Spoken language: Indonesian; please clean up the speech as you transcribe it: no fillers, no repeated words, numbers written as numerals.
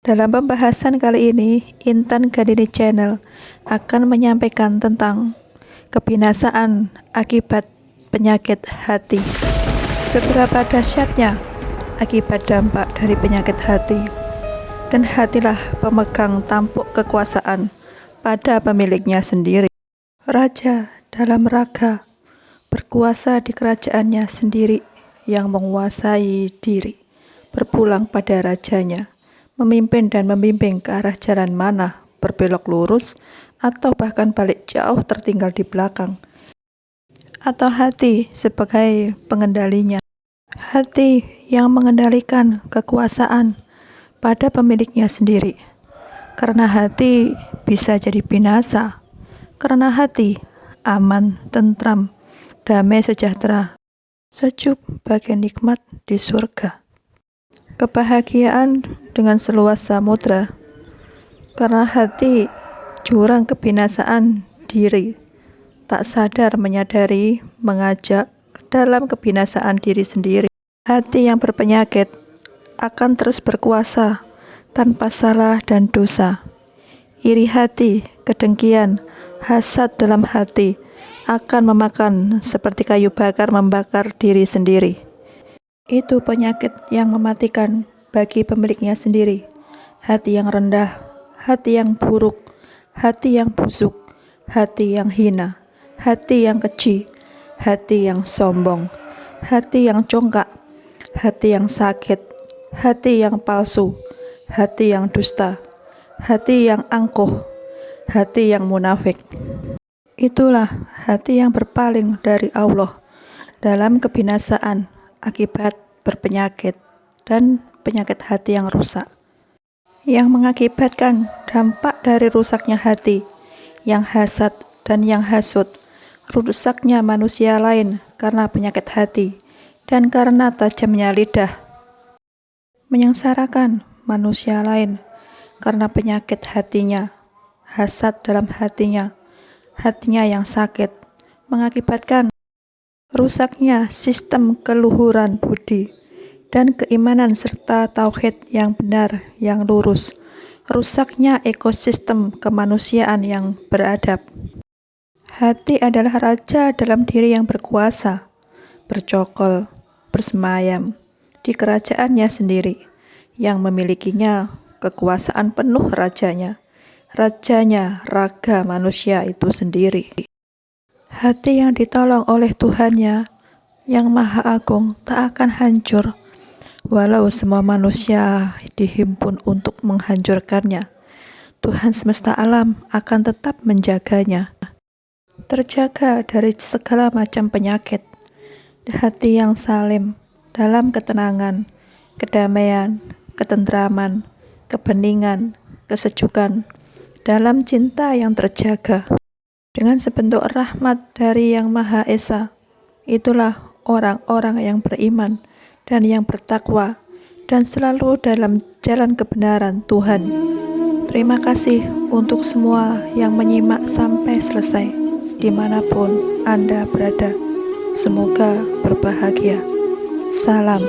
Dalam pembahasan kali ini, Intan Gadini Channel akan menyampaikan tentang kebinasaan akibat penyakit hati. Seberapa dahsyatnya akibat dampak dari penyakit hati, dan hatilah pemegang tampuk kekuasaan pada pemiliknya sendiri. Raja dalam raga berkuasa di kerajaannya sendiri, yang menguasai diri berpulang pada rajanya, memimpin dan membimbing ke arah jalan mana, berbelok lurus atau bahkan balik jauh tertinggal di belakang. Atau hati sebagai pengendalinya. Hati yang mengendalikan kekuasaan pada pemiliknya sendiri. Karena hati bisa jadi binasa. Karena hati aman, tentram, damai, sejahtera, sejuk bagai nikmat di surga. Kebahagiaan dengan seluas samudra. Karena hati jurang kebinasaan diri, tak sadar menyadari, mengajak ke dalam kebinasaan diri sendiri. Hati yang berpenyakit akan terus berkuasa tanpa salah dan dosa. Iri hati, kedengkian, hasad dalam hati akan memakan seperti kayu bakar membakar diri sendiri. Itu penyakit yang mematikan bagi pemiliknya sendiri. Hati yang rendah, hati yang buruk, hati yang busuk, hati yang hina, hati yang keji, hati yang sombong, hati yang congkak, hati yang sakit, hati yang palsu, hati yang dusta, hati yang angkuh, hati yang munafik. Itulah hati yang berpaling dari Allah dalam kebinasaan akibat berpenyakit dan penyakit hati yang rusak, yang mengakibatkan dampak dari rusaknya hati, yang hasad dan yang hasut, rusaknya manusia lain karena penyakit hati, dan karena tajamnya lidah, menyengsarakan manusia lain karena penyakit hatinya, hasad dalam hatinya yang sakit, mengakibatkan rusaknya sistem keluhuran budi dan keimanan serta tauhid yang benar, yang lurus, rusaknya ekosistem kemanusiaan yang beradab. Hati adalah raja dalam diri yang berkuasa, bercokol, bersemayam di kerajaannya sendiri, yang memilikinya kekuasaan penuh rajanya raga manusia itu sendiri. Hati yang ditolong oleh Tuhannya yang Maha Agung tak akan hancur, walau semua manusia dihimpun untuk menghancurkannya. Tuhan semesta alam akan tetap menjaganya, terjaga dari segala macam penyakit. Hati yang salim dalam ketenangan, kedamaian, ketentraman, kebeningan, kesejukan, dalam cinta yang terjaga dengan sebentuk rahmat dari Yang Maha Esa. Itulah orang-orang yang beriman dan yang bertakwa dan selalu dalam jalan kebenaran Tuhan. Terima kasih untuk semua yang menyimak sampai selesai, dimanapun Anda berada. Semoga berbahagia. Salam.